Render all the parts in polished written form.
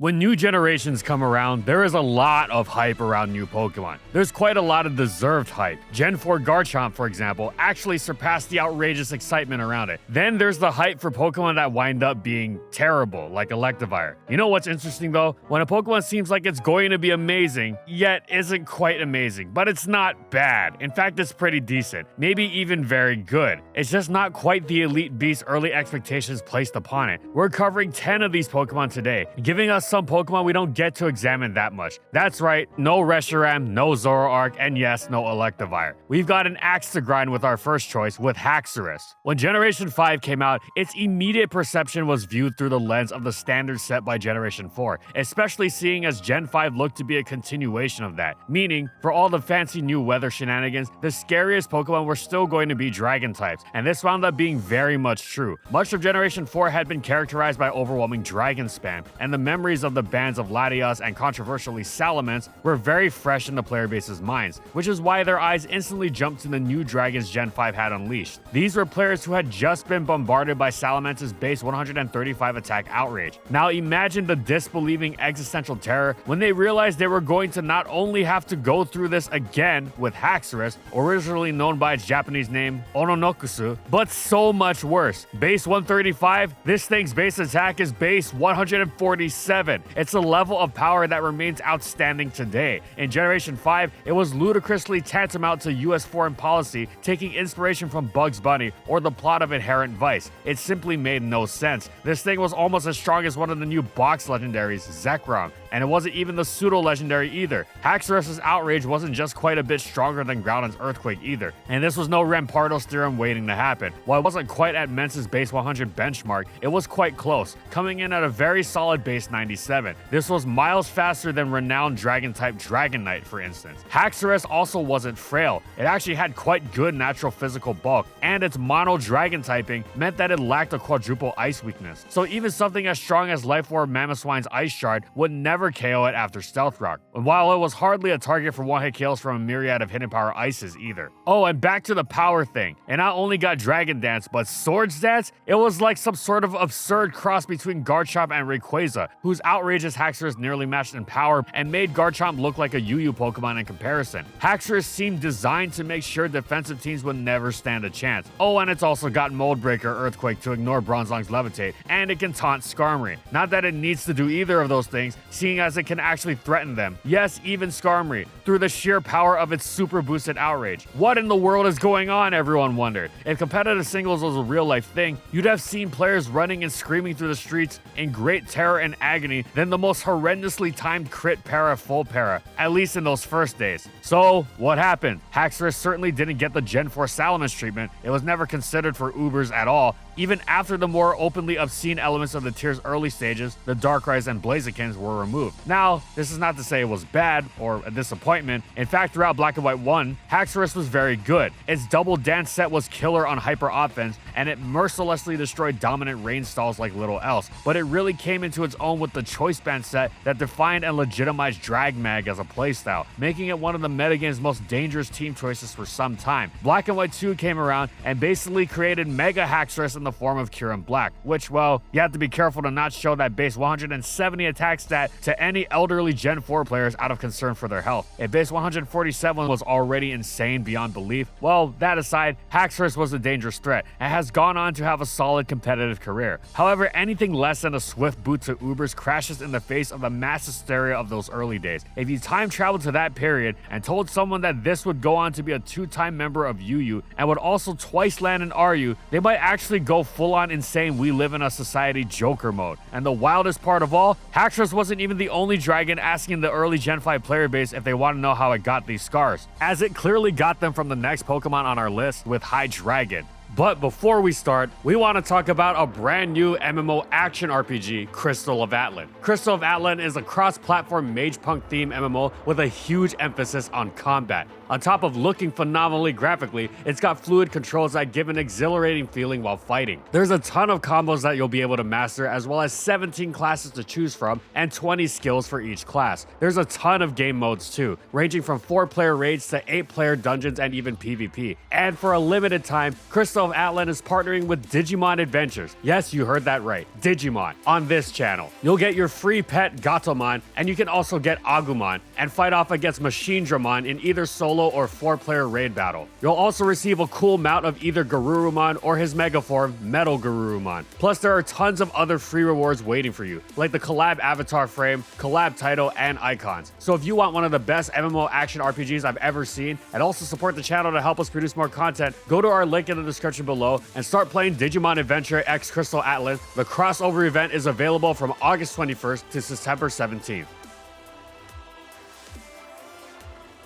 When new generations come around, there is a lot of hype around new Pokemon. There's quite a lot of deserved hype. Gen 4 Garchomp, for example, actually surpassed the outrageous excitement around it. Then there's the hype for Pokemon that wind up being terrible, like Electivire. You know what's interesting though? When a Pokemon seems like it's going to be amazing, yet isn't quite amazing, but it's not bad. In fact, it's pretty decent, maybe even very good. It's just not quite the elite beast early expectations placed upon it. We're covering 10 of these Pokemon today, giving us some Pokemon we don't get to examine that much. That's right, no Reshiram, no Zoroark, and yes, no Electivire. We've got an axe to grind with our first choice, with Haxorus. When Generation 5 came out, its immediate perception was viewed through the lens of the standards set by Generation 4, especially seeing as Gen 5 looked to be a continuation of that. Meaning, for all the fancy new weather shenanigans, the scariest Pokemon were still going to be Dragon types, and this wound up being very much true. Much of Generation 4 had been characterized by overwhelming Dragon spam, and the memories of the bands of Latias and controversially Salamence were very fresh in the player base's minds, which is why their eyes instantly jumped to the new dragons Gen 5 had unleashed. These were players who had just been bombarded by Salamence's base 135 attack outrage. Now imagine the disbelieving existential terror when they realized they were going to not only have to go through this again with Haxorus, originally known by its Japanese name Ononokusu, but so much worse. Base 135, this thing's base attack is base 147. It's a level of power that remains outstanding today. In Generation 5, it was ludicrously tantamount to US foreign policy taking inspiration from Bugs Bunny or the plot of Inherent Vice. It simply made no sense. This thing was almost as strong as one of the new box legendaries, Zekrom, and it wasn't even the pseudo-legendary either. Haxorus's outrage wasn't just quite a bit stronger than Groudon's Earthquake either, and this was no Rampardos theorem waiting to happen. While it wasn't quite at Mence's base 100 benchmark, it was quite close, coming in at a very solid base 97. This was miles faster than renowned Dragon-type Dragonite, for instance. Haxorus also wasn't frail. It actually had quite good natural physical bulk, and its mono Dragon typing meant that it lacked a quadruple ice weakness. So even something as strong as Life Orb Mamoswine's Ice Shard would never KO it after Stealth Rock, and while it was hardly a target for one-hit kills from a myriad of hidden power ices either. Oh, and back to the power thing. It not only got Dragon Dance, but Swords Dance? It was like some sort of absurd cross between Garchomp and Rayquaza, whose outrageous Haxorus nearly matched in power and made Garchomp look like a UU Pokemon in comparison. Haxorus seemed designed to make sure defensive teams would never stand a chance. Oh, and it's also got Mold Breaker Earthquake to ignore Bronzong's Levitate, and it can taunt Skarmory. Not that it needs to do either of those things, seeing as it can actually threaten them. Yes, even Skarmory, through the sheer power of its super boosted outrage. What in the world is going on, everyone wondered. If competitive singles was a real life thing, you'd have seen players running and screaming through the streets in great terror and agony than the most horrendously timed crit para full para, at least in those first days. So, what happened? Haxorus certainly didn't get the Gen 4 Salamence treatment. It was never considered for Ubers at all, even after the more openly obscene elements of the tier's early stages, the Darkrai's and Blazikens, were removed. Now, this is not to say it was bad or a disappointment. In fact, throughout Black and White 1, Haxorus was very good. Its double dance set was killer on hyper offense, and it mercilessly destroyed dominant rain stalls like little else. But it really came into its own with the Choice Band set that defined and legitimized Drag Mag as a playstyle, making it one of the metagame's most dangerous team choices for some time. Black and White 2 came around and basically created Mega Haxorus in the form of Kyurem Black, which, well, you have to be careful to not show that base 170 attack stat to any elderly Gen 4 players out of concern for their health. If base 147 was already insane beyond belief, well, that aside, Haxorus was a dangerous threat and has gone on to have a solid competitive career. However, anything less than a swift boot to Ubers crashes in the face of the mass hysteria of those early days. If you time traveled to that period and told someone that this would go on to be a 2-time member of UU and would also twice land in RU, they might actually go full-on insane we live in a society Joker mode. And the wildest part of all, Haxorus wasn't even the only dragon asking the early Gen 5 player base if they want to know how it got these scars, as it clearly got them from the next Pokemon on our list with Hydreigon. But before we start, we want to talk about a brand new MMO action RPG, Crystal of Atlan. Crystal of Atlan is a cross-platform mage punk theme MMO with a huge emphasis on combat. On top of looking phenomenally graphically, it's got fluid controls that give an exhilarating feeling while fighting. There's a ton of combos that you'll be able to master, as well as 17 classes to choose from and 20 skills for each class. There's a ton of game modes too, ranging from 4-player raids to 8-player dungeons and even PvP. And for a limited time, Crystal of Atlan is partnering with Digimon Adventures. Yes, you heard that right, Digimon, on this channel. You'll get your free pet Gatomon, and you can also get Agumon, and fight off against Machine Dramon in either solo or 4-player raid battle. You'll also receive a cool mount of either Garurumon or his mega form, Metal Garurumon. Plus, there are tons of other free rewards waiting for you, like the collab avatar frame, collab title, and icons. So if you want one of the best MMO action RPGs I've ever seen, and also support the channel to help us produce more content, go to our link in the description below and start playing Digimon Adventure X Crystal Atlas. The crossover event is available from August 21st to September 17th.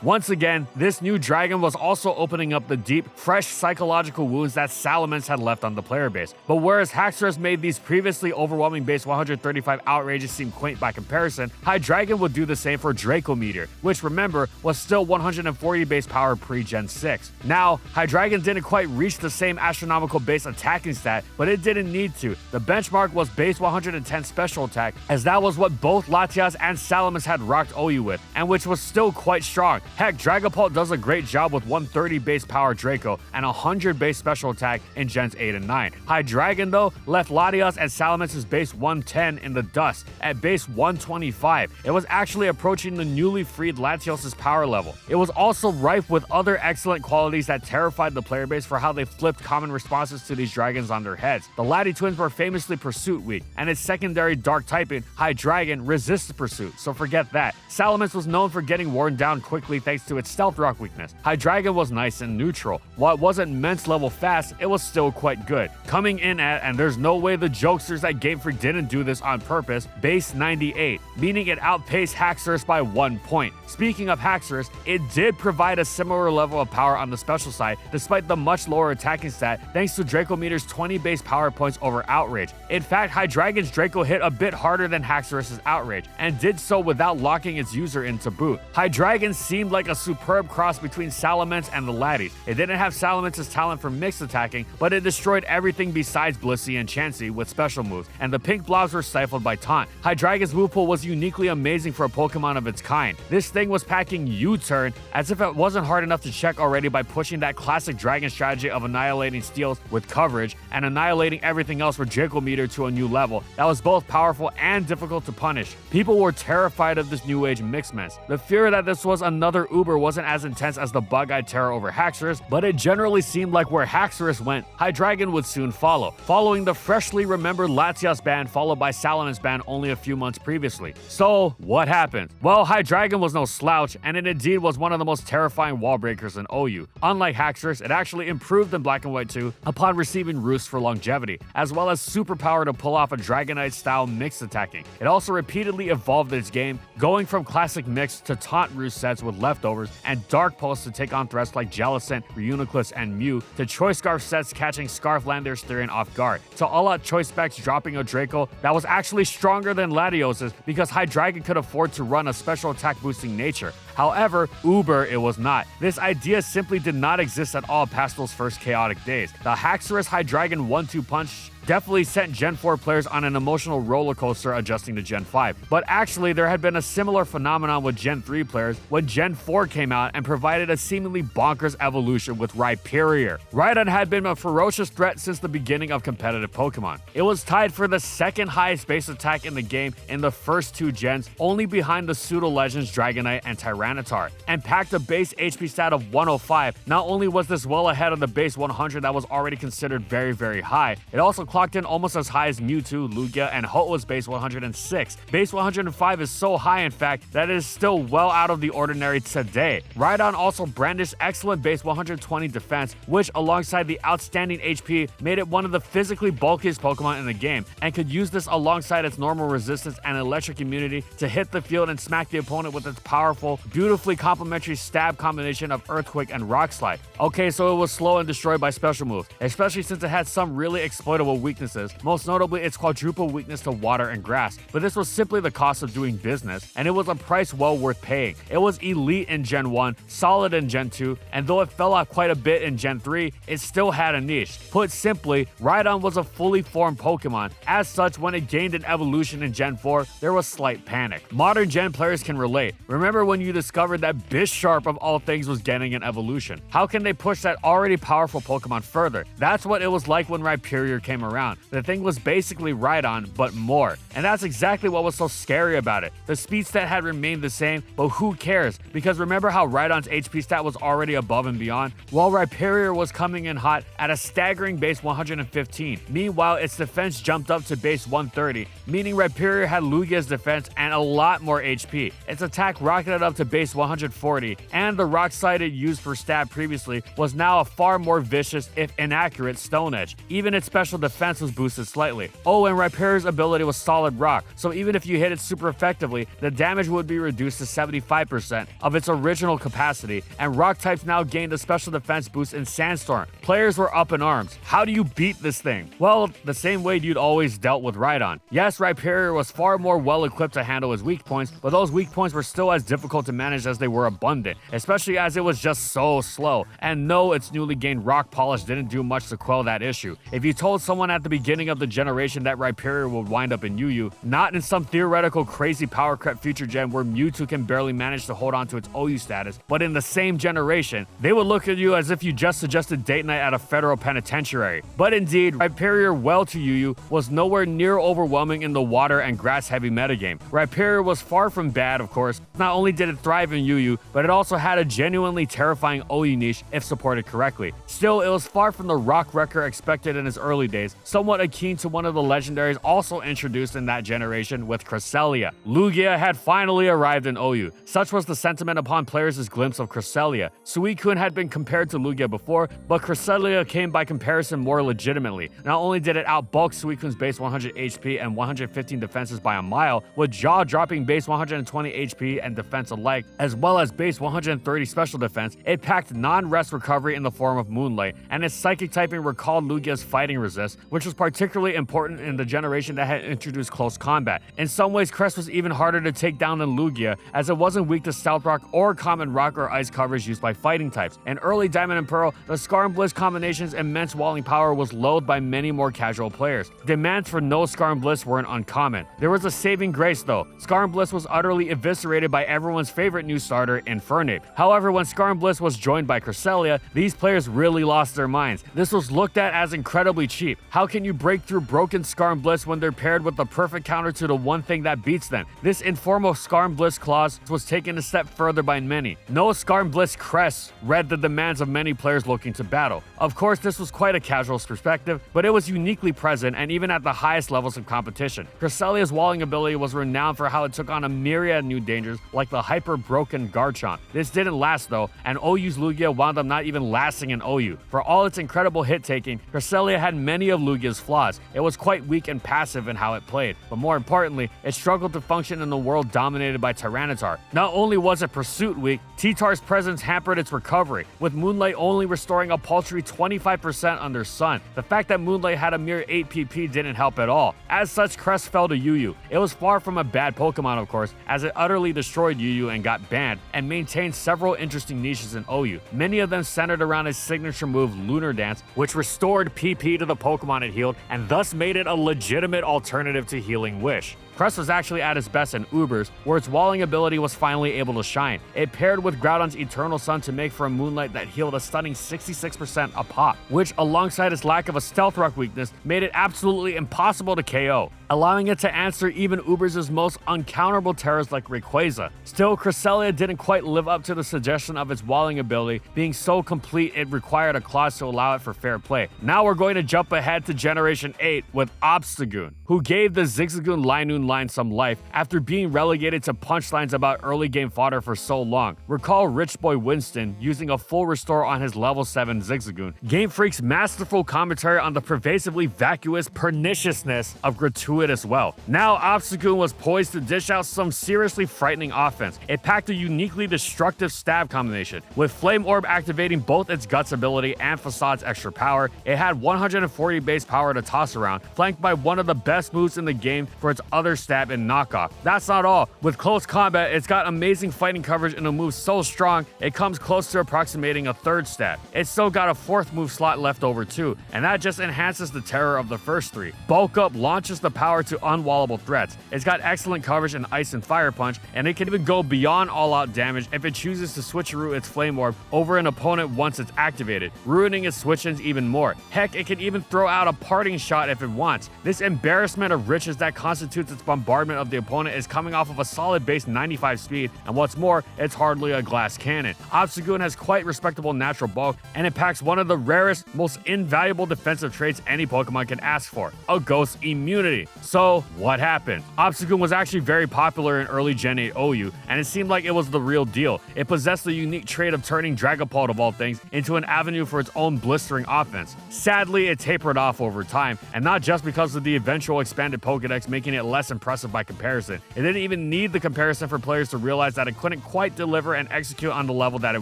Once again, this new dragon was also opening up the deep, fresh psychological wounds that Salamence had left on the player base. But whereas Haxorus made these previously overwhelming base 135 outrages seem quaint by comparison, Hydreigon would do the same for Draco Meteor, which remember, was still 140 base power pre-Gen 6. Now, Hydreigon didn't quite reach the same astronomical base attacking stat, but it didn't need to. The benchmark was base 110 special attack, as that was what both Latias and Salamence had rocked OU with, and which was still quite strong. Heck, Dragapult does a great job with 130 base power Draco and 100 base special attack in Gens 8 and 9. Hydreigon, though, left Latias and Salamence's base 110 in the dust at base 125. It was actually approaching the newly freed Latios' power level. It was also rife with other excellent qualities that terrified the player base for how they flipped common responses to these dragons on their heads. The Lati twins were famously pursuit weak, and its secondary dark typing, Hydreigon, resists pursuit, so forget that. Salamence was known for getting worn down quickly thanks to its stealth rock weakness. Hydreigon was nice and neutral. While it wasn't Mence level fast, it was still quite good. Coming in at, and there's no way the jokesters at Game Freak didn't do this on purpose, base 98, meaning it outpaced Haxorus by 1 point. Speaking of Haxorus, it did provide a similar level of power on the special side, despite the much lower attacking stat, thanks to Draco Meteor's 20 base power points over Outrage. In fact, Hydreigon's Draco hit a bit harder than Haxorus' Outrage, and did so without locking its user into boot. Hydreigon seemed like a superb cross between Salamence and the Laddies. It didn't have Salamence's talent for mixed attacking, but it destroyed everything besides Blissey and Chansey with special moves, and the pink blobs were stifled by Taunt. Hydreigon's move pool was uniquely amazing for a Pokemon of its kind. This thing was packing U-turn, as if it wasn't hard enough to check already by pushing that classic dragon strategy of annihilating steals with coverage and annihilating everything else with Draco Meteor to a new level that was both powerful and difficult to punish. People were terrified of this new age mix mess. The fear that this was another Uber wasn't as intense as the bug-eyed terror over Haxorus, but it generally seemed like where Haxorus went, Hydreigon would soon follow, following the freshly remembered Latias ban followed by Salamence ban only a few months previously. So, what happened? Well, Hydreigon was no slouch, and it indeed was one of the most terrifying wall breakers in OU. Unlike Haxorus, it actually improved in Black and White 2 upon receiving Roost for longevity, as well as superpower to pull off a Dragonite-style mixed attacking. It also repeatedly evolved its game, going from classic mix to taunt Roost sets with leftovers, and Dark Pulse to take on threats like Jellicent, Reuniclus, and Mew, to Choice Scarf sets catching Scarflander's Therian off guard, to all-out Choice Specs dropping a Draco that was actually stronger than Latios's because Hydreigon could afford to run a special attack boosting nature. However, Uber it was not. This idea simply did not exist at all past those first chaotic days. The Haxorus Hydreigon 1-2 punch definitely sent Gen 4 players on an emotional roller coaster adjusting to Gen 5. But actually, there had been a similar phenomenon with Gen 3 players when Gen 4 came out and provided a seemingly bonkers evolution with Rhyperior. Rhydon had been a ferocious threat since the beginning of competitive Pokemon. It was tied for the second highest base attack in the game in the first 2 gens, only behind the pseudo-legends Dragonite and Tyranitar, and packed a base HP stat of 105. Not only was this well ahead of the base 100 that was already considered very, very high, it also clocked in almost as high as Mewtwo, Lugia, and Ho-Oh's base 106. Base 105 is so high, in fact, that it is still well out of the ordinary today. Rhydon also brandished excellent base 120 defense, which alongside the outstanding HP made it one of the physically bulkiest Pokemon in the game, and could use this alongside its normal resistance and electric immunity to hit the field and smack the opponent with its powerful, beautifully complementary stab combination of Earthquake and Rock Slide. Okay, so it was slow and destroyed by special moves, especially since it had some really exploitable weaknesses, most notably its quadruple weakness to water and grass, but this was simply the cost of doing business, and it was a price well worth paying. It was elite in Gen 1, solid in Gen 2, and though it fell off quite a bit in Gen 3, it still had a niche. Put simply, Rhydon was a fully formed Pokemon. As such, when it gained an evolution in Gen 4, there was slight panic. Modern Gen players can relate. Remember when you discovered that Bisharp of all things was getting an evolution? How can they push that already powerful Pokemon further? That's what it was like when Rhyperior came around. The thing was basically Rhydon, but more. And that's exactly what was so scary about it. The speed stat had remained the same, but who cares? Because remember how Rhydon's HP stat was already above and beyond? While Rhyperior was coming in hot at a staggering base 115. Meanwhile, its defense jumped up to base 130, meaning Rhyperior had Lugia's defense and a lot more HP. Its attack rocketed up to base 140, and the rock slide it used for stab previously was now a far more vicious, if inaccurate, Stone Edge. Even its special defense was boosted slightly. Oh, and Rhyperior's ability was Solid Rock, so even if you hit it super effectively, the damage would be reduced to 75% of its original capacity, and rock types now gained a special defense boost in Sandstorm. Players were up in arms. How do you beat this thing? Well, the same way you'd always dealt with Rhydon. Yes, Rhyperior was far more well equipped to handle his weak points, but those weak points were still as difficult to manage as they were abundant, especially as it was just so slow. And no, its newly gained rock polish didn't do much to quell that issue. If you told someone at the beginning of the generation that Rhyperior would wind up in UU, not in some theoretical crazy power creep future gen where Mewtwo can barely manage to hold on to its OU status, but in the same generation, they would look at you as if you just suggested date night at a federal penitentiary. But indeed, Rhyperior well to UU was nowhere near overwhelming in the water and grass heavy metagame. Rhyperior was far from bad, of course. Not only did it thrive in UU, but it also had a genuinely terrifying OU niche if supported correctly. Still, it was far from the rock wrecker expected in its early days, somewhat akin to one of the legendaries also introduced in that generation with Cresselia. Lugia had finally arrived in OU. Such was the sentiment upon players' glimpse of Cresselia. Suicune had been compared to Lugia before, but Cresselia came by comparison more legitimately. Not only did it outbulk Suicune's base 100 HP and 115 defenses by a mile, with jaw-dropping base 120 HP and defense alike, as well as base 130 special defense, it packed non-rest recovery in the form of Moonlight, and its psychic typing recalled Lugia's fighting resist, which was particularly important in the generation that had introduced close combat. In some ways, Crest was even harder to take down than Lugia, as it wasn't weak to Stealth Rock or Common Rock or Ice coverage used by fighting types. In early Diamond and Pearl, the Scar and Bliss combination's immense walling power was loathed by many more casual players. Demands for no Scar and Bliss weren't uncommon. There was a saving grace though. Scar and Bliss was utterly eviscerated by everyone's favorite new starter, Infernape. However, when Scar and Bliss was joined by Cresselia, these players really lost their minds. This was looked at as incredibly cheap. How can you break through broken Scar and Bliss when they're paired with the perfect counter to the one thing that beats them? This informal Scar and Bliss clause was taken a step further by many. No Scar and Bliss Crest read the demands of many players looking to battle. Of course, this was quite a casual perspective, but it was uniquely present and even at the highest levels of competition. Cresselia's walling ability was renowned for how it took on a myriad of new dangers like the hyper-broken Garchomp. This didn't last though, and OU's Lugia wound up not even lasting in OU. For all its incredible hit-taking, Cresselia had many of Lugia's flaws. It was quite weak and passive in how it played, but more importantly, it struggled to function in a world dominated by Tyranitar. Not only was it pursuit weak, T-Tar's presence hampered its recovery, with Moonlight only restoring a paltry 25% under Sun. The fact that Moonlight had a mere 8 PP didn't help at all. As such, Crest fell to UU. It was far from a bad Pokemon, of course, as it utterly destroyed UU and got banned, and maintained several interesting niches in OU. Many of them centered around its signature move, Lunar Dance, which restored PP to the Pokemon it healed, and thus made it a legitimate alternative to Healing Wish. Crest was actually at its best in Ubers, where its walling ability was finally able to shine. It paired with Groudon's Eternal Sun to make for a Moonlight that healed a stunning 66% a pop, which alongside its lack of a Stealth Rock weakness made it absolutely impossible to KO, allowing it to answer even Ubers' most uncounterable terrors like Rayquaza. Still, Cresselia didn't quite live up to the suggestion of its walling ability being so complete it required a clause to allow it for fair play. Now we're going to jump ahead to Generation 8 with Obstagoon, who gave the Zigzagoon Linoon line some life after being relegated to punchlines about early game fodder for so long. Recall Rich Boy Winston using a full restore on his level 7 Zigzagoon. Game Freak's masterful commentary on the pervasively vacuous perniciousness of gratuitous to it as well. Now Obstagoon was poised to dish out some seriously frightening offense. It packed a uniquely destructive stab combination, with Flame Orb activating both its Guts ability and Facade's extra power. It had 140 base power to toss around, flanked by one of the best moves in the game for its other stab and knockoff. That's not all. With close combat, it's got amazing fighting coverage and a move so strong, it comes close to approximating a third stab. It's still got a fourth move slot left over too, and that just enhances the terror of the first three. Bulk Up launches the power to unwallable threats. It's got excellent coverage in Ice and Fire Punch, and it can even go beyond all-out damage if it chooses to switcheroo its Flame Orb over an opponent once it's activated, ruining its switch-ins even more. Heck, it can even throw out a parting shot if it wants. This embarrassment of riches that constitutes its bombardment of the opponent is coming off of a solid base 95 speed, and what's more, it's hardly a glass cannon. Obstagoon has quite respectable natural bulk, and it packs one of the rarest, most invaluable defensive traits any Pokemon can ask for, a Ghost Immunity. So, what happened? Obstagoon was actually very popular in early Gen 8 OU, and it seemed like it was the real deal. It possessed the unique trait of turning Dragapult, of all things, into an avenue for its own blistering offense. Sadly, it tapered off over time, and not just because of the eventual expanded Pokedex making it less impressive by comparison. It didn't even need the comparison for players to realize that it couldn't quite deliver and execute on the level that it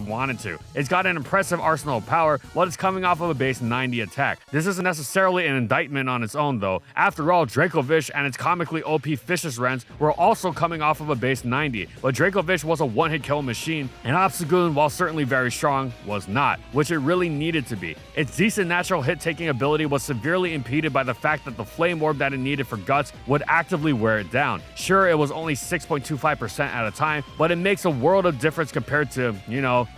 wanted to. It's got an impressive arsenal of power, but it's coming off of a base 90 attack. This isn't necessarily an indictment on its own though. After all, Dracovish and its comically OP Fishious Wrens were also coming off of a base 90, but Dracovish was a one-hit kill machine, and Obstagoon, while certainly very strong, was not, which it really needed to be. Its decent natural hit-taking ability was severely impeded by the fact that the Flame Orb that it needed for Guts would actively wear it down. Sure, it was only 6.25% at a time, but it makes a world of difference compared to,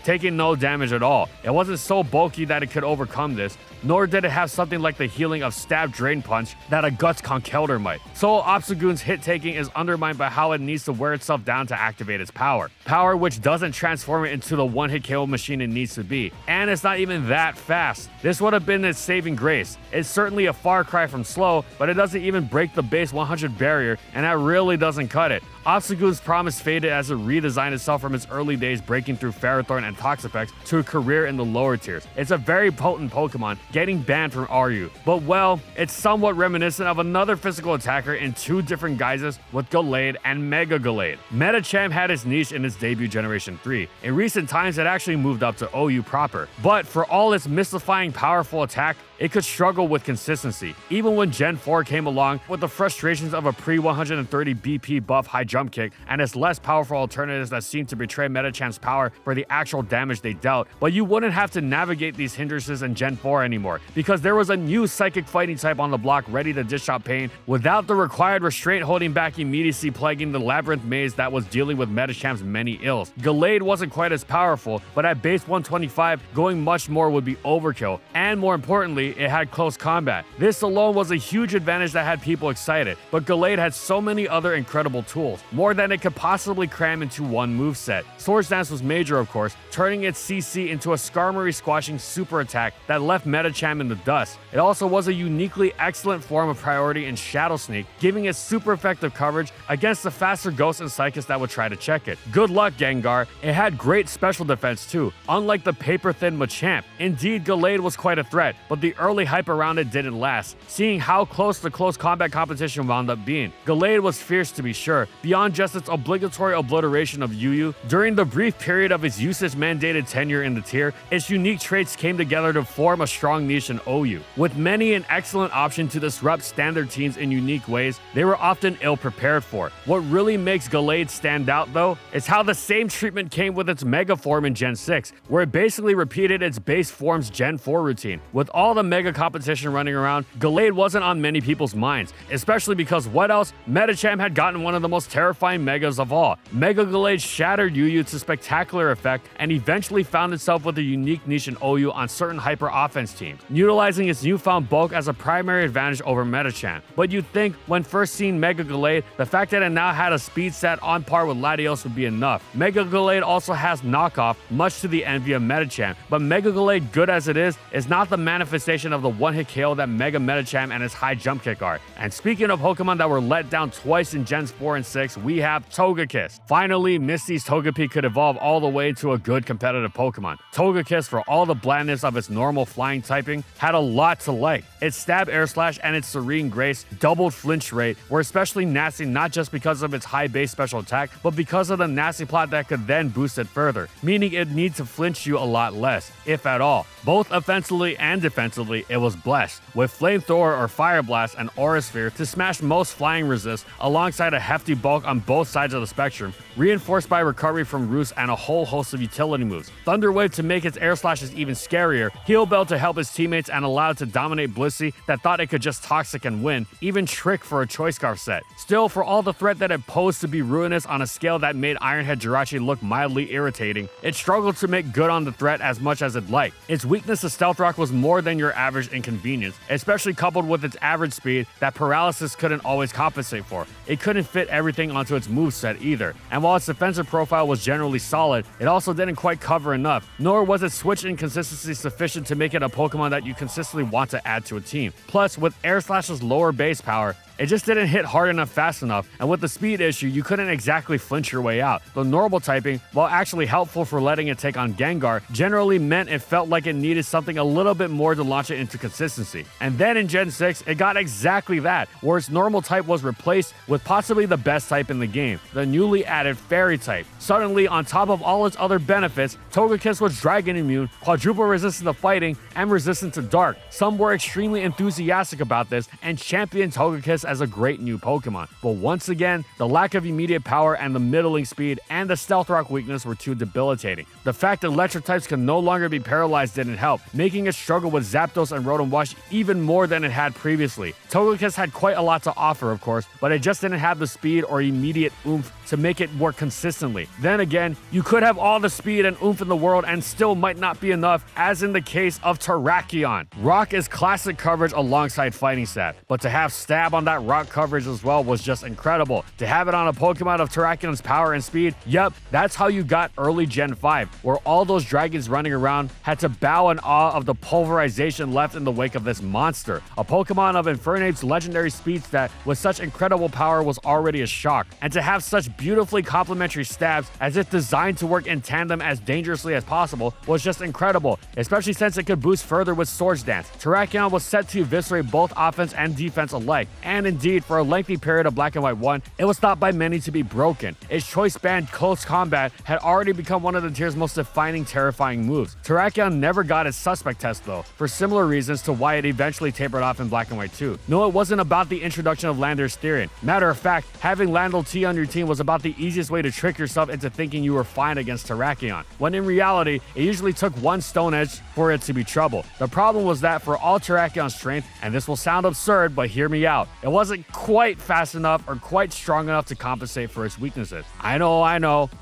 taking no damage at all. It wasn't so bulky that it could overcome this, nor did it have something like the healing of Stab Drain Punch that a Guts Conkeldurr might. So Obstagoon's hit-taking is undermined by how it needs to wear itself down to activate its power. Power which doesn't transform it into the one-hit KO machine it needs to be. And it's not even that fast. This would have been its saving grace. It's certainly a far cry from slow, but it doesn't even break the base 100 barrier, and that really doesn't cut it. Obstagoon's promise faded as it redesigned itself from its early days breaking through Ferrothorn and Toxapex to a career in the lower tiers. It's a very potent Pokemon, getting banned from RU. But well, it's somewhat reminiscent of another physical attacker in two different guises with Gallade and Mega Gallade. Medicham had its niche in its debut Generation 3. In recent times, it actually moved up to OU proper. But for all its mystifying powerful attack, it could struggle with consistency. Even when Gen 4 came along with the frustrations of a pre-130 BP buff high jump kick and its less powerful alternatives that seemed to betray Medicham's power for the actual damage they dealt, but you wouldn't have to navigate these hindrances in Gen 4 anymore, because there was a new psychic fighting type on the block ready to dish out pain without the required restraint holding back immediacy plaguing the labyrinth maze that was dealing with Medicham's many ills. Gallade wasn't quite as powerful, but at base 125, going much more would be overkill, and more importantly, it had close combat. This alone was a huge advantage that had people excited, but Gallade had so many other incredible tools, more than it could possibly cram into one moveset. Swords Dance was major, of course, turning its CC into a Skarmory squashing super attack that left Medicham in the dust. It also was a uniquely excellent form of priority in Shadow Sneak, giving it super effective coverage against the faster Ghosts and Psychics that would try to check it. Good luck, Gengar. It had great special defense too, unlike the paper-thin Machamp. Indeed, Gallade was quite a threat, but the early hype around it didn't last, seeing how close the close combat competition wound up being. Gallade was fierce to be sure, beyond just its obligatory obliteration of UU. During the brief period of its usage-mandated tenure in the tier, its unique traits came together to form a strong niche in OU. With many an excellent option to disrupt standard teams in unique ways, they were often ill-prepared for. What really makes Gallade stand out, though, is how the same treatment came with its Mega form in Gen 6, where it basically repeated its base form's Gen 4 routine. With all the Mega competition running around, Gallade wasn't on many people's minds, especially because what else? Medicham had gotten one of the most terrifying Megas of all. Mega Gallade shattered UU to spectacular effect and eventually found itself with a unique niche in OU on certain hyper offense teams, utilizing its newfound bulk as a primary advantage over Medicham. But you'd think, when first seeing Mega Gallade, the fact that it now had a speed set on par with Latios would be enough. Mega Gallade also has knockoff, much to the envy of Medicham, but Mega Gallade, good as it is not the manifestation combination of the one-hit KO that Mega Medicham and its high jump kick are. And speaking of Pokemon that were let down twice in Gens 4 and 6, we have Togekiss. Finally, Misty's Togepi could evolve all the way to a good competitive Pokemon. Togekiss, for all the blandness of its normal flying typing, had a lot to like. Its Stab Air Slash and its Serene Grace doubled flinch rate were especially nasty not just because of its high base special attack, but because of the nasty plot that could then boost it further, meaning it needs to flinch you a lot less, if at all. Both offensively and defensively, it was blessed, with Flamethrower or Fire Blast and Aura Sphere to smash most flying resists alongside a hefty bulk on both sides of the spectrum, reinforced by recovery from Roost and a whole host of utility moves. Thunder Wave to make its air slashes even scarier, Heal Bell to help its teammates and allow it to dominate Blissey that thought it could just Toxic and win, even Trick for a Choice Scarf set. Still, for all the threat that it posed to be ruinous on a scale that made Ironhead Jirachi look mildly irritating, it struggled to make good on the threat as much as it liked. Its weakness to Stealth Rock was more than your average inconvenience, especially coupled with its average speed that Paralysis couldn't always compensate for. It couldn't fit everything onto its moveset either, and while its defensive profile was generally solid, it also didn't quite cover enough, nor was its switch inconsistency sufficient to make it a Pokemon that you consistently want to add to a team. Plus, with Air Slash's lower base power, it just didn't hit hard enough fast enough, and with the speed issue, you couldn't exactly flinch your way out. The normal typing, while actually helpful for letting it take on Gengar, generally meant it felt like it needed something a little bit more to launch it into consistency. And then in Gen 6, it got exactly that, where its normal type was replaced with possibly the best type in the game, the newly added Fairy type. Suddenly, on top of all its other benefits, Togekiss was Dragon immune, quadruple resistant to fighting, and resistant to dark. Some were extremely enthusiastic about this and championed Togekiss as a great new Pokemon. But once again, the lack of immediate power and the middling speed and the Stealth Rock weakness were too debilitating. The fact that electric types can no longer be paralyzed didn't help, making it struggle with Zapdos and Rotom Wash even more than it had previously. Togekiss had quite a lot to offer, of course, but it just didn't have the speed or immediate oomph to make it work consistently. Then again, you could have all the speed and oomph in the world and still might not be enough, as in the case of Terrakion. Rock is classic coverage alongside Fighting Stab, but to have Stab on that Rock coverage as well was just incredible. To have it on a Pokemon of Terrakion's power and speed, yep, that's how you got early Gen 5, where all those dragons running around had to bow in awe of the pulverization left in the wake of this monster. A Pokemon of Infernape's legendary speed stat with such incredible power was already a shock, and to have such beautifully complementary stabs as if designed to work in tandem as dangerously as possible was just incredible, especially since it could boost further with Swords Dance. Terrakion was set to eviscerate both offense and defense alike, and indeed, for a lengthy period of Black and White 1, it was thought by many to be broken. Its choice band Close Combat had already become one of the tier's most defining, terrifying moves. Terrakion never got its Suspect test though, for similar reasons to why it eventually tapered off in Black and White 2. No, it wasn't about the introduction of Landorus Therian. Matter of fact, having Landel T on your team was about the easiest way to trick yourself into thinking you were fine against Terrakion, when in reality, it usually took one Stone Edge for it to be trouble. The problem was that for all Terrakion's strength, and this will sound absurd, but hear me out, it wasn't quite fast enough or quite strong enough to compensate for its weaknesses. I know.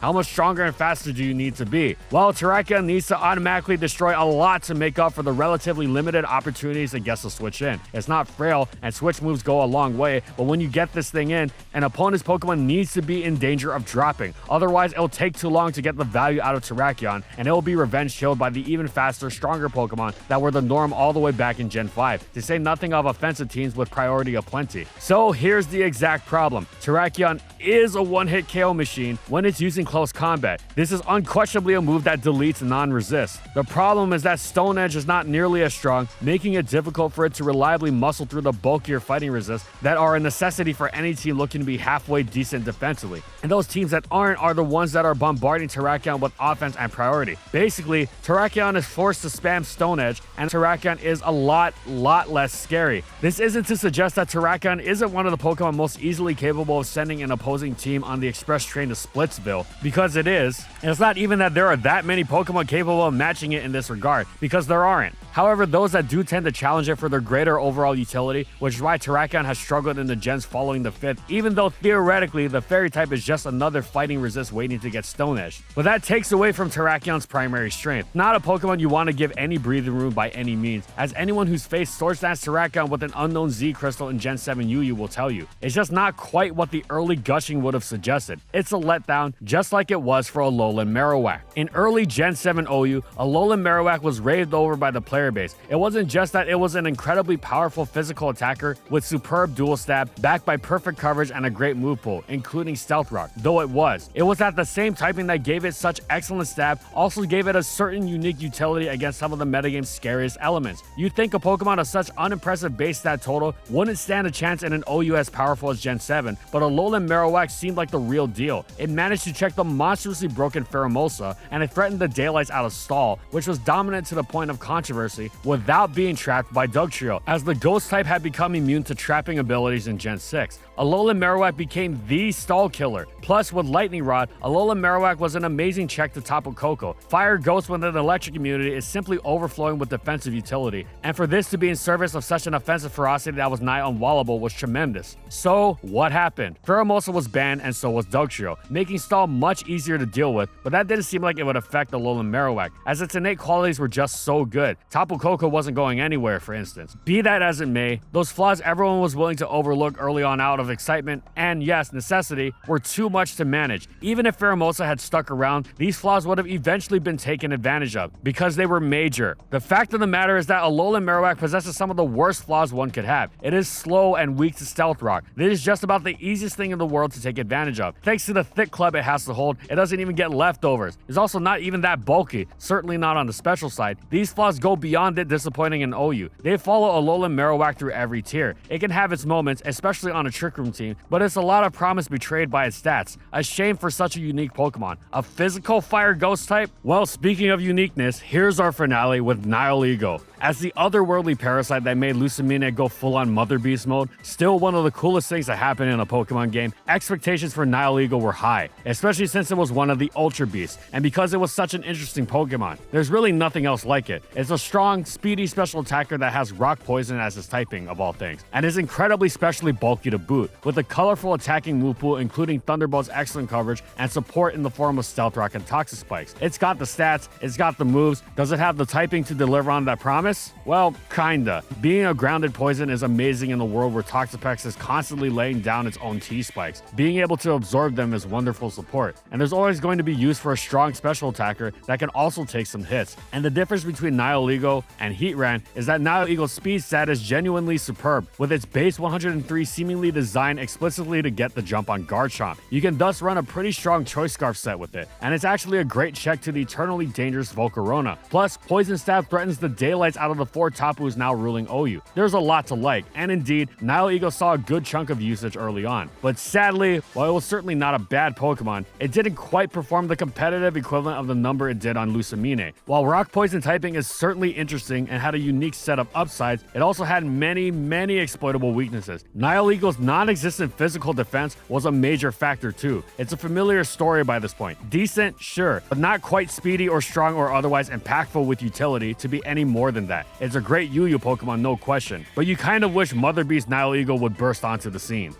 How much stronger and faster do you need to be? Well, Terrakion needs to automatically destroy a lot to make up for the relatively limited opportunities it gets to switch in. It's not frail, and switch moves go a long way, but when you get this thing in, an opponent's Pokemon needs to be in danger of dropping. Otherwise, it'll take too long to get the value out of Terrakion, and it will be revenge killed by the even faster, stronger Pokemon that were the norm all the way back in Gen 5, to say nothing of offensive teams with priority aplenty. So here's the exact problem. Terrakion is a one-hit KO machine when it's using Close Combat. This is unquestionably a move that deletes non-resist. The problem is that Stone Edge is not nearly as strong, making it difficult for it to reliably muscle through the bulkier fighting resists that are a necessity for any team looking to be halfway decent defensively. And those teams that aren't are the ones that are bombarding Terrakion with offense and priority. Basically, Terrakion is forced to spam Stone Edge, and Terrakion is a lot less scary. This isn't to suggest that Terrakion isn't one of the Pokemon most easily capable of sending an opposing team on the express train to Splitsville, because it is. And it's not even that there are that many Pokemon capable of matching it in this regard, because there aren't. However, those that do tend to challenge it for their greater overall utility, which is why Terrakion has struggled in the gens following the 5th, even though theoretically the Fairy type is is just another fighting resist waiting to get Stone Edged. But that takes away from Terrakion's primary strength. Not a Pokemon you want to give any breathing room by any means, as anyone who's faced Swords Dance Terrakion with an unknown Z Crystal in Gen 7 UU will tell you. It's just not quite what the early gushing would have suggested. It's a letdown, just like it was for Alolan Marowak. In early Gen 7 OU, Alolan Marowak was raved over by the player base. It wasn't just that it was an incredibly powerful physical attacker with superb dual stab, backed by perfect coverage and a great move pool, including Stealth Rock, though it was that the same typing that gave it such excellent stab also gave it a certain unique utility against some of the metagame's scariest elements. You'd think a Pokemon of such unimpressive base stat total wouldn't stand a chance in an OU as powerful as Gen 7, but Alolan Marowak seemed like the real deal. It managed to check the monstrously broken Pheromosa, and it threatened the daylights out of Stall, which was dominant to the point of controversy, without being trapped by Dugtrio, as the Ghost type had become immune to trapping abilities in Gen 6. Alolan Marowak became the Stall killer. Plus, with Lightning Rod, Alolan Marowak was an amazing check to Tapu Koko. Fire Ghost with an electric immunity is simply overflowing with defensive utility, and for this to be in service of such an offensive ferocity that was nigh unwallable was tremendous. So, what happened? Pheromosa was banned, and so was Dugtrio, making Stall much easier to deal with, but that didn't seem like it would affect Alolan Marowak, as its innate qualities were just so good. Tapu Koko wasn't going anywhere, for instance. Be that as it may, those flaws everyone was willing to overlook early on out of excitement and, yes, necessity, were too much to manage. Even if Pheromosa had stuck around, these flaws would have eventually been taken advantage of, because they were major. The fact of the matter is that Alolan Marowak possesses some of the worst flaws one could have. It is slow and weak to Stealth Rock. This is just about the easiest thing in the world to take advantage of. Thanks to the thick club it has to hold, it doesn't even get leftovers. It's also not even that bulky, certainly not on the special side. These flaws go beyond it disappointing in OU. They follow Alolan Marowak through every tier. It can have its moments, especially on a Trick Room team, but it's a lot of promise betrayed by its stats. A shame for such a unique Pokemon. A physical Fire Ghost type? Well, speaking of uniqueness, here's our finale with Nihilego. As the otherworldly parasite that made Lucamine go full-on Mother Beast mode, still one of the coolest things that happened in a Pokemon game, expectations for Nihilego were high, especially since it was one of the Ultra Beasts, and because it was such an interesting Pokemon. There's really nothing else like it. It's a strong, speedy special attacker that has Rock Poison as its typing, of all things, and is incredibly specially bulky to boot, with a colorful attacking move pool including Thunderbolt's excellent coverage and support in the form of Stealth Rock and Toxic Spikes. It's got the stats, it's got the moves. Does it have the typing to deliver on that promise? Well, kinda. Being a grounded poison is amazing in the world where Toxapex is constantly laying down its own T-spikes. Being able to absorb them is wonderful support, and there's always going to be use for a strong special attacker that can also take some hits. And the difference between Nihilego and Heatran is that Nihilego's speed stat is genuinely superb, with its base 103 seemingly designed explicitly to get the jump on Garchomp. You can thus run a pretty strong Choice Scarf set with it, and it's actually a great check to the eternally dangerous Volcarona. Plus, Poison Stab threatens the daylights out of the 4 Tapus now ruling OU. There's a lot to like, and indeed, Nihilego saw a good chunk of usage early on. But sadly, while it was certainly not a bad Pokemon, it didn't quite perform the competitive equivalent of the number it did on Lucamine. While Rock Poison typing is certainly interesting and had a unique set of upsides, it also had many exploitable weaknesses. Nihilego's non-existent physical defense was a major factor too. It's a familiar story by this point. Decent, sure, but not quite speedy or strong or otherwise impactful with utility to be any more than that. It's a great UU Pokemon, no question, but you kind of wish Mother Beast Nihilego would burst onto the scene.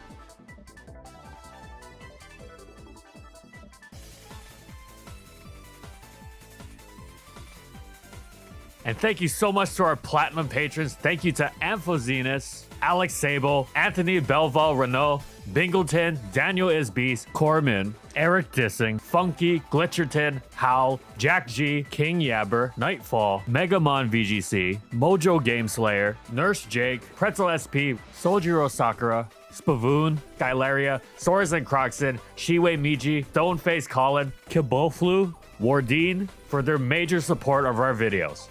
And thank you so much to our Platinum patrons. Thank you to Amphozenus, Alex Sable, Anthony Belval Renault, Bingleton, Daniel Isbeast, Corman, Eric Dissing, Funky, Glitcherton, Howl, Jack G, King Yabber, Nightfall, Megamon VGC, Mojo Gameslayer, Nurse Jake, Pretzel SP, Sojiro Sakura, Spavoon, Skylaria, Soras and Croxton, Shiwei Miji, Stoneface Colin, Kiboflu, Wardine for their major support of our videos.